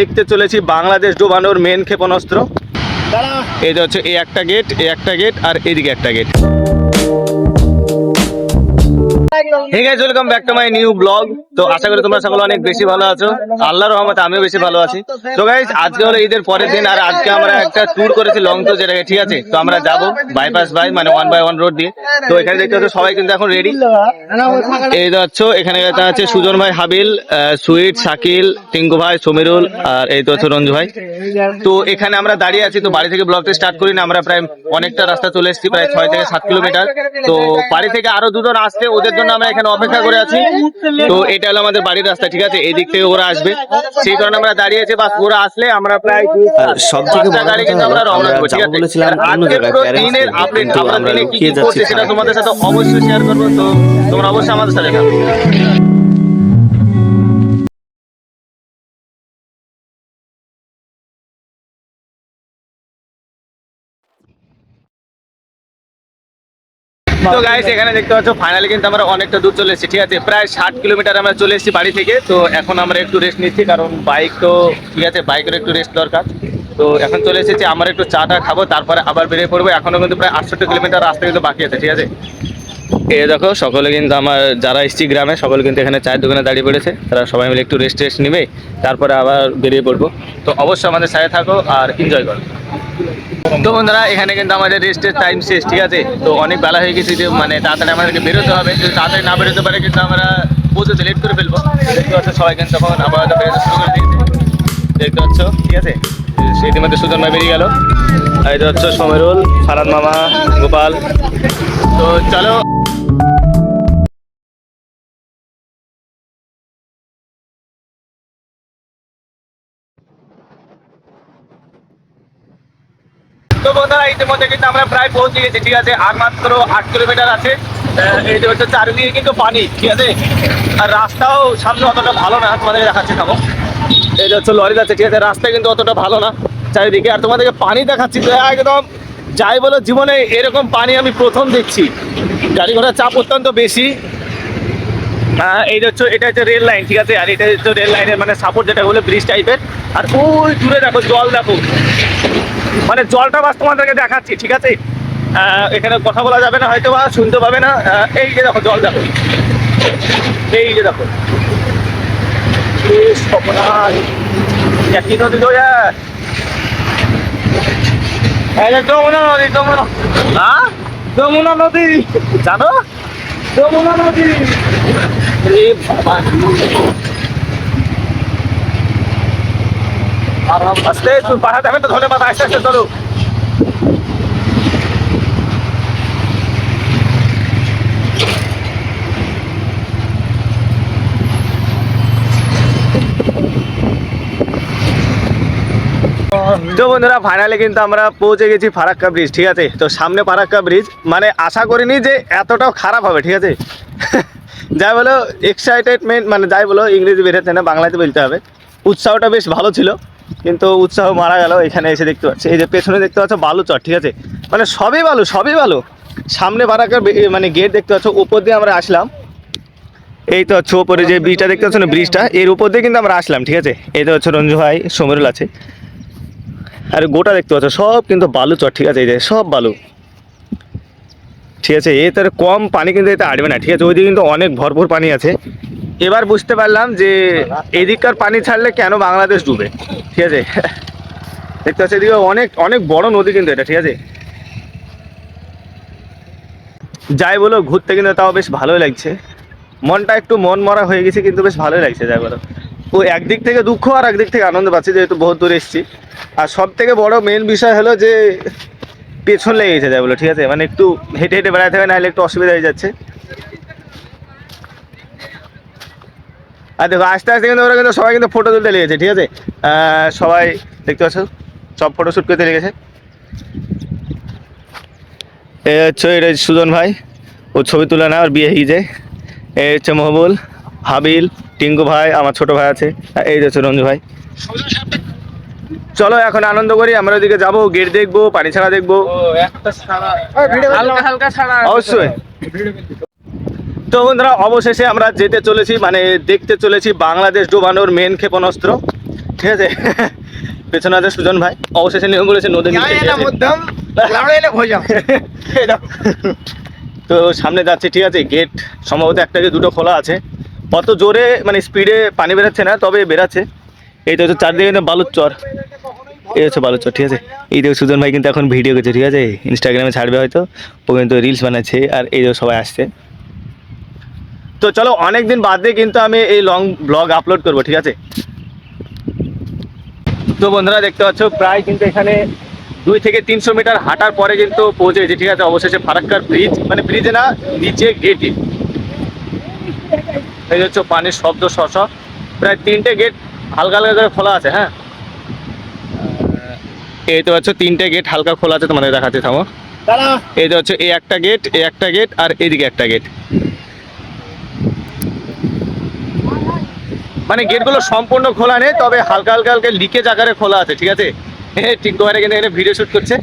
দেখতে চলেছি বাংলাদেশ ডোবানোর মেন ক্ষেপণাস্ত্র। এই হচ্ছে এই একটা গেট, এই একটা গেট, আর এদিকে একটা gate. Hey guys, welcome back to my new blog. তো আশা করি তোমরা সকলে অনেক বেশি ভালো আছো। আল্লাহর রহমতে আমিও বেশি ভালো আছি। তো গাইস, আজকে হলো ঈদের পরের দিন, আর আজকে আমরা একটা ট্যুর করেছি লং ট্যুর, যেটাকে ঠিক আছে। তো আমরা যাবো বাইপাস বাই মানে 1/1 রোড দিয়ে। তো এখানে দেখতে পাচ্ছ সবাই কিন্তু এখন রেডি। এই যাচ্ছ, এখানে আছে সুজন ভাই, হাবিল, সুইট, শাকিল, টিঙ্কু ভাই, সমীরুল, আর এই তো হচ্ছে রঞ্জু ভাই। তো এখানে আমরা দাঁড়িয়ে আছি। তো বাড়ি থেকে ব্লগটা স্টার্ট করি না, আমরা প্রায় অনেকটা রাস্তা চলে এসেছি, প্রায় 6 থেকে 7 কিলোমিটার। তো বাড়ি থেকে আরো দুজন আসছে, ওদের জন্য আমরা এখানে অপেক্ষা করে আছি। তো এটা হলো আমাদের বাড়ির রাস্তা, ঠিক আছে। এই দিক থেকে ওরা আসবে, সেই কারণে আমরা দাঁড়িয়ে আছি। বাস ওরা আসলে আমরা প্রায় সব থেকে গাড়ি কিন্তু আমরা রওনা দেবো, ঠিক আছে। আজকে পুরো দিনের আপডেট, আমরা দিনে কি কি করছি সেটা তোমাদের সাথে অবশ্যই শেয়ার করবো। তো তোমরা অবশ্যই আমাদের সাথে থাকো। তো গাইস, এখানে দেখতে পাচ্ছ ফাইনালি কিন্তু আমরা অনেকটা দূর চলে এসেছি, ঠিক আছে। প্রায় 60 কিলোমিটার আমরা চলে এসেছি বাড়ি থেকে। তো এখন আমরা একটু রেস্ট নিচ্ছি, কারণ বাইক তো ঠিক আছে, বাইকের একটু রেস্ট দরকার। তো এখন চলে এসেছি, আমরা একটু চাটা খাবো, তারপরে আবার বেরিয়ে পড়বো। এখনো কিন্তু প্রায় 68 কিলোমিটার রাস্তা কিন্তু বাকি আছে, ঠিক আছে। এই দেখো সকলে কিন্তু আমার যারা এসছি গ্রামে, সকলে কিন্তু এখানে চায়ের দোকানে দাঁড়িয়ে পড়েছে। তারা সবাই মিলে একটু রেস্ট নিবে, তারপরে আবার বেরিয়ে পড়বো। তো অবশ্যই আমাদের সাথে থাকো আর এনজয় করো। তো বন্ধুরা, এখানে কিন্তু আমাদের রেস্টের টাইম শেষ, ঠিক আছে। তো অনেক বেলা হয়ে গেছে, যে মানে তাড়াতাড়ি আমাদেরকে বেরোতে হবে। যদি তাড়াতাড়ি না বেরোতে পারে কিন্তু আমরা পৌঁছতে লেট করে ফেলবো। দেখতে পাচ্ছ সবাই কিন্তু তখন আবার বেরোতে শুরু করে দিয়েছে, দেখতে পাচ্ছ, ঠিক আছে। সেই ইতিমধ্যে সুজন ভাই বেরিয়ে গেল, আর এটা হচ্ছে সমীরুল, ফারাদ মামা, গোপাল। তো চলো। তো বন্ধুরা, ইতিমধ্যে কিন্তু আমরা প্রায় পৌঁছে গেছি, ঠিক আছে। আর মাত্র 8 কিলোমিটার আছে। এই যে হচ্ছে চারিদিকে কিন্তু পানি, ঠিক আছে। আর রাস্তাও সামনে অতটা ভালো না, তোমাদের দেখাচ্ছি খাবো। এই যে হচ্ছে লরি যাচ্ছে, ঠিক আছে। রাস্তা কিন্তু অতটা ভালো না চারিদিকে। আর তোমাদেরকে পানি দেখাচ্ছি, তো একদম যাই বলো, জীবনে এরকম পানি আমি প্রথম দেখছি। গাড়ি ঘোড়ার চাপ অত্যন্ত বেশি। এই হচ্ছে, এটা হচ্ছে রেল লাইন, ঠিক আছে। আর এটা হচ্ছে রেল লাইনের মানে সাপোর্ট, যেটা বলে ব্রিজ টাইপের। আর ওই দূরে দেখো জল, দেখো মানে জলটা বাস তোমাদেরকে দেখাচ্ছি, ঠিক আছে। এখানে কথা বলা যাবে না, হয়তো বা শুনতে পাবে না। এই যে দেখো জল, দেখো এই যে দেখো, কি নদী তো যমুনা নদী, যমুনা, হ্যাঁ যমুনা নদী, জানো যমুনা নদী। আস্তে পাহাড় যাবেন তো, ধন্যবাদ, আস্তে আস্তে চলো। তো বন্ধুরা, ফাইনালি কিন্তু আমরা পৌঁছে গেছি ফারাক্কা ব্রিজ, ঠিক আছে। তো সামনে ফারাক্কা ব্রিজ, মানে আশা করিনি যে এতটাও খারাপ হবে, ঠিক আছে। যাই বলো এক্সাইটেডমেন্ট, মানে যাই বলো, ইংরেজি বেরোচ্ছে না, বাংলাতে বলতে হবে। উৎসাহটা বেশ ভালো ছিল, কিন্তু উৎসাহ মারা গেল এখানে এসে। দেখতে পাচ্ছি এই যে পেছনে দেখতে পাচ্ছ বালু চর, ঠিক আছে। মানে সবই বালু, সবই বালু। সামনে ফারাক্কার মানে গেট দেখতে পাচ্ছ, উপর দিয়ে আমরা আসলাম। এই তো হচ্ছে ওপরে যে ব্রিজটা দেখতে পাচ্ছ না, ব্রিজটা এর উপর দিয়ে কিন্তু আমরা আসলাম, ঠিক আছে। এই তো হচ্ছে রঞ্জু ভাই, সমীরুল আছে। আর গোটা দেখতে পাচ্ছ সব কিন্তু বালু চর, ঠিক আছে। এই যে সব বালু, ঠিক আছে। এতে কম পানি কিন্তু এতে আটবে না, ঠিক আছে। ওইদিকে কিন্তু অনেক ভরপুর পানি আছে। এবার বুঝতে পারলাম যে এদিককার পানি ছাড়লে কেন বাংলাদেশ ডুবে, ঠিক আছে। দেখতে পাচ্ছি এদিকে অনেক অনেক বড় নদী কিন্তু এটা, ঠিক আছে। যাই বলো, ঘুরতে কিন্তু তাও বেশ ভালোই লাগছে। মনটা একটু মন মরা হয়ে গেছে, কিন্তু বেশ ভালোই লাগছে। যাই বলো, ও একদিক থেকে দুঃখ আর একদিক থেকে আনন্দ পাচ্ছি, যেহেতু বহুত দূরে এসেছি। আর সব থেকে বড় মেন বিষয় হলো যে পেছন লেগে গেছে, যাই বলো, ঠিক আছে। মানে একটু হেঁটে হেঁটে বেড়াতে হবে, নাহলে একটু অসুবিধা হয়ে যাচ্ছে। আর দেখো আস্তে আস্তে কিন্তু ওরা কিন্তু সবাই কিন্তু ফটো তুলতে লেগেছে, ঠিক আছে। সবাই দেখতে পাচ্ছ সব ফটো শ্যুট করতে লেগেছে। এ হচ্ছে এটা সুজন ভাই, ও ছবি তুলে না, আর বিয়ে হয়ে যায়। এই হচ্ছে মহবুল, হাবিল, টিঙ্কু ভাই, আমার ছোট ভাই আছে। এই হচ্ছে রঞ্জু ভাই। চলো এখন আনন্দ করি। আমরা ওদিকে যাবো, গেট দেখবো, পানি ছাড়া দেখবো, অবশ্যই। তো বন্ধুরা, অবশেষে আমরা যেতে চলেছি, মানে দেখতে চলেছি বাংলাদেশ ডোবানোর মেন ক্ষেপণাস্ত্র। ঠিক আছে। পেছনে আছে সুজন ভাই, অবশেষে নিয়ম বলেছে নদী তো সামনে যাচ্ছে, ঠিক আছে। গেট সম্ভবত একটা কি দুটো খোলা আছে, অত জোরে মানে স্পিডে পানি বেরোচ্ছে না, তবে বেরাচ্ছে। এই তো চারদিকে কিন্তু বালুর চর, এই হচ্ছে বালুর চর, ঠিক আছে। এই দেখো সুজন ভাই কিন্তু এখন ভিডিও করছে, ঠিক আছে, ইনস্টাগ্রামে ছাড়বে হয়তো, ও কিন্তু রিলস বানাচ্ছে। আর এই দেখো সবাই আসছে। তো চলো, অনেকদিন বাদ দিয়ে কিন্তু আমি এই লং ব্লগ আপলোড করবো, ঠিক আছে। তো বন্ধুরা দেখতে পাচ্ছ প্রায় কিন্তু এখানে 2 থেকে 300 মিটার হাঁটার পরে কিন্তু পৌঁছে গেছি, ঠিক আছে। অবশেষে ফারাক্কার ব্রিজ, মানে ব্রিজে না, নিচে গেটে। এই হচ্ছে পানির শব্দ শশ, প্রায় 3টে গেট হালকা হালকা করে খোলা আছে। হ্যাঁ, এই তো হচ্ছে 3টে গেট হালকা খোলা আছে, তোমাদের দেখাতে থামো। এই তো হচ্ছে এই একটা গেট, এই একটা গেট, আর এইদিকে একটা গেট। মানে গেটগুলো সম্পূর্ণ খোলা নেই, তবে হালকা হালকা হালকা লিকেজ আকারে খোলা আছে, ঠিক আছে। টিঙ্কু ভাইরা কিন্তু এখানে ভিডিও শ্যুট করছে,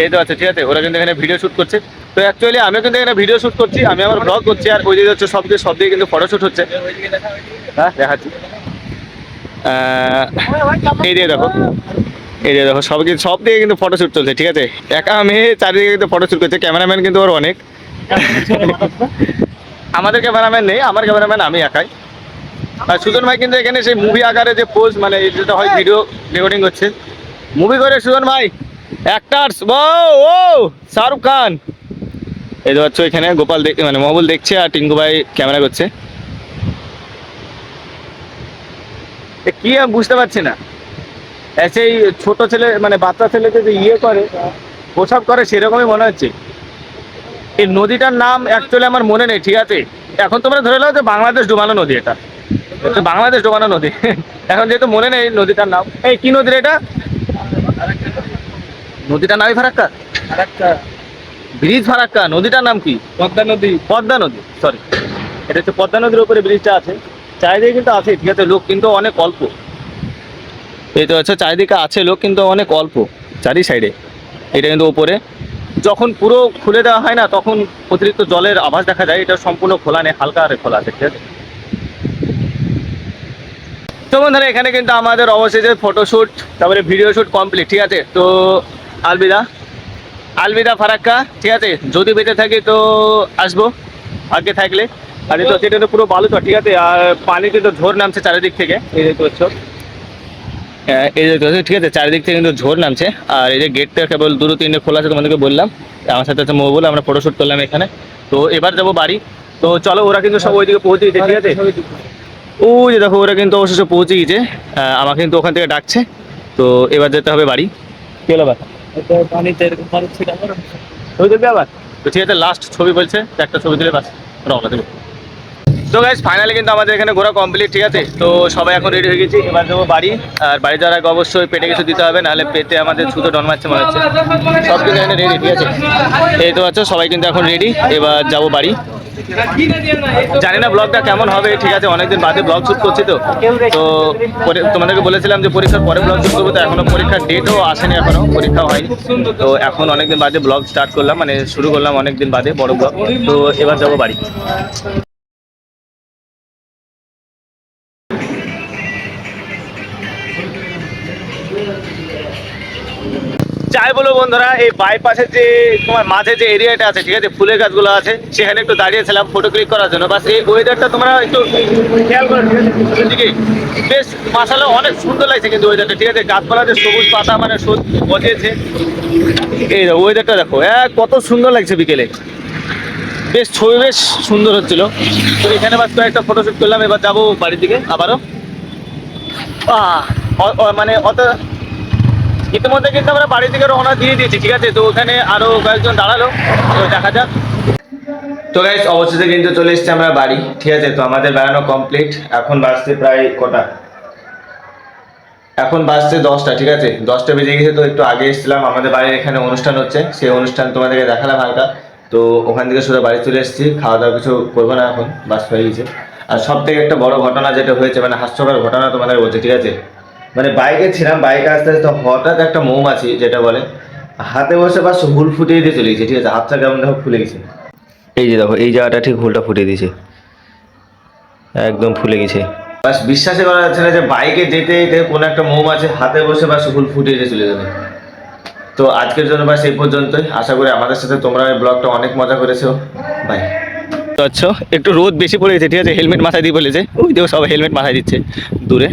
এই তো আছে, ঠিক আছে। ওরা কিন্তু এখানে ভিডিও শ্যুট করছে। তো অ্যাকচুয়ালি আমিও কিন্তু এখানে ভিডিও শ্যুট করছি, আমি আমার ব্লগ করছি, আর ওই দিকে হচ্ছে সব দিকে কিন্তু ফটোশ্যুট হচ্ছে। হ্যাঁ দেখাচ্ছি, এই দিয়ে দেখো, এই যে দেখো সব দিকে কিন্তু ফটোশ্যুট চলছে, ঠিক আছে। একা আমি চারিদিকে কিন্তু ফটোশ্যুট করছে, ক্যামেরাম্যান কিন্তু ওর অনেক। আমাদের ক্যামেরাম্যান নেই, আমার ক্যামেরাম্যান আমি একাই। আর সুজন ভাই কিন্তু এখানে সেই মুভি আকারে যে পোজ, মানে যেটা হয় ভিডিও রেকর্ডিং করছে, মুভি করে সুজন ভাই অ্যাক্টার্স। ও শাহরুখ খান। এই তো হচ্ছে এখানে গোপাল মানে মহবুল দেখছে, আর টিঙ্কু ভাই ক্যামেরা করছে। কি আমি বুঝতে পারছি না, সেই ছোট ছেলে মানে বাচ্চা ছেলেকে যে ইয়ে করে, প্রসাব করে, সেরকমই মনে হচ্ছে। এই নদীটার নাম অ্যাকচুয়ালি আমার মনে নেই, ঠিক আছে। এখন তোমরা ধরে নাও যে বাংলাদেশ ডুবানো নদী, এটা হচ্ছে বাংলাদেশ ডুবানো নদী। এখন যেহেতু মনে নেই নদীটার নাম, এই কি নদী এটা, নদীটার নামই ফারাক্কা, ব্রিজ ফারাক্কা, নদীটার নাম কি, পদ্মা নদী, পদ্মা নদী, সরি। এটা হচ্ছে পদ্মা নদীর উপরে ব্রিজটা আছে। চারিদিকে কিন্তু আছে, ঠিক আছে, লোক কিন্তু অনেক অল্প। এই তো হচ্ছে চারিদিকে আছে লোক কিন্তু অনেক অল্প, চারি সাইডে। এটা কিন্তু উপরে যখন পুরো খুলে দেওয়া হয় না, তখন অতিরিক্ত জলের আভাস দেখা যায়। এটা সম্পূর্ণ খোলা নেই, হালকা আরে খোলা আছে, ঠিক আছে। তো বন্ধুরা এখানে কিন্তু আমাদের অবশেষে ফটোশ্যুট তারপরে ভিডিও শ্যুট কমপ্লিট, ঠিক আছে। তো আলবিদা, আলবিদা ফারাক্কা, ঠিক আছে। যদি বেঁচে থাকি তো আসবো, আগে থাকলে। আর এই তো সেটা তো পুরো বালুচর, ঠিক আছে। আর পানিতে তো ঝোর নামছে চারিদিক থেকে, এই দেখতে পাচ্ছ, এই যে, ঠিক আছে, চারিদিক থেকে কিন্তু ঝোর নামছে। আর এই যে গেটটা কেবল 2-3টে খোলা আছে, তোমাদেরকে বললাম। আমার সাথে আছে মহবুল, আমরা ফটোশ্যুট করলাম এখানে। তো এবার যাবো বাড়ি। তো চলো, ওরা কিন্তু সব ওইদিকে পৌঁছে গেছে, ঠিক আছে। ওই যে দেখো, ওরা কিন্তু অবশেষে পৌঁছে গেছে। আমাকে কিন্তু ওখান থেকে ডাকছে। তো এবার যেতে হবে বাড়ি। কি হলো ব্যাপার, ছবি তুলবে আবার? তো ঠিক আছে, লাস্ট ছবি বলছে, একটা ছবি তুলে বাস রওনা দেবো। তো গাইস ফাইনালি কিন্তু আমাদের এখানে ঘোরা কমপ্লিট, ঠিক আছে। তো সবাই এখন রেডি হয়ে গেছি, এবার যাবো বাড়ি। আর বাড়ি যাওয়ার আগে অবশ্যই পেটে কিছু দিতে হবে, নাহলে পেটে আমাদের ছুতো ডন মারছে মনে হচ্ছে। সব কিছু এখানে রেডি, ঠিক আছে। এই তো আছো, সবাই কিন্তু এখন রেডি, এবার যাবো বাড়ি। জানি না ব্লগটা কেমন হবে, ঠিক আছে, অনেকদিন বাদে ব্লগ শ্যুট করছি। তো তোমাদেরকে বলেছিলাম যে পরীক্ষার পরে ব্লগ শ্যুট করবো, তো এখনো পরীক্ষার ডেটও আসেনি, এখনো পরীক্ষাও হয়নি। তো এখন অনেকদিন বাদে ব্লগ স্টার্ট করলাম, মানে শুরু করলাম অনেকদিন বাদে বড় ব্লগ। তো এবার যাবো বাড়ি। যাই বলো বন্ধুরা, এই বাইপাসের যে তোমার মাঝে যে এরিয়াটা আছে, ঠিক আছে, ফুলের গাছগুলো আছে, সেখানে একটু দাঁড়িয়েছিলাম ফটো ক্লিক করার জন্য। বাস এই ওয়েদারটা তোমরা একটু খেয়াল করো, ঠিক আছে, দিকে বেশ মাসালে অনেক সুন্দর লাগছে কিন্তু ওয়েদারটা, ঠিক আছে। গাছপালা যে সবুজ পাতা মানে গজিয়েছে, এই ওয়েদারটা দেখো, কত সুন্দর লাগছে বিকেলে, বেশ ছবি বেশ সুন্দর হচ্ছিল। তো এখানে বাস কয়েকটা ফটোশ্যুট করলাম, এবার যাবো বাড়ির দিকে আবারও। মানে অত ইতিমধ্যে কিন্তু আমরা বাড়ি থেকে রওনা দিয়ে দিয়েছি, ঠিক আছে। তো ওখানে আরো কয়েকজন দাঁড়ালো, তো দেখা যাক। তো গাইস অবশেষে কিন্তু চলে এসেছি আমরা বাড়ি, ঠিক আছে। তো আমাদের বেড়ানো কমপ্লিট। এখন বাজছে প্রায় কটা, এখন বাজছে 10টা, ঠিক আছে, 10টা বেজে গেছে। তো একটু আগে এসেছিলাম, আমাদের বাড়ির এখানে অনুষ্ঠান হচ্ছে, সেই অনুষ্ঠান তোমাদেরকে দেখালাম হালকা। তো ওখান থেকে সোজা বাড়ি চলে এসেছি, খাওয়া দাওয়া কিছু করবো না, এখন বাস হয়ে গেছে। আর সব থেকে একটা বড় ঘটনা যেটা হয়েছে, মানে হাস্যকর ঘটনা তোমাদের বলছে, ঠিক আছে। মানে বাইকে ছিলাম, বাইকে আসতে আসতে হঠাৎ একটা মৌমাছি, যেটা বলে, হাতে বসে বাস হুল ফুটিয়ে দিয়ে চলে গেছে, ঠিক আছে। হাতটা কেমন দেখো ফুলে গেছে, এই যে দেখো এই জায়গাটা ঠিক হুলটা ফুটিয়ে দিয়েছে, একদম ফুলে গেছে। বাস বিশ্বাসই করা যাচ্ছে না যে বাইকে যেতে যেতে কোনো একটা মৌমাছি হাতে বসে বাস ফুল ফুটিয়ে দিয়ে চলে যাবে। তো আজকের জন্য বাস এই পর্যন্তই। আশা করি আমাদের সাথে তোমরা এই ব্লগটা অনেক মজা করেছো। বাই। আচ্ছা একটু রোদ বেশি পড়ে গেছে, ঠিক আছে, হেলমেট মাথায় দিয়ে বলেছে, ওই দেখো সবাই হেলমেট মাথায় দিচ্ছে দূরে।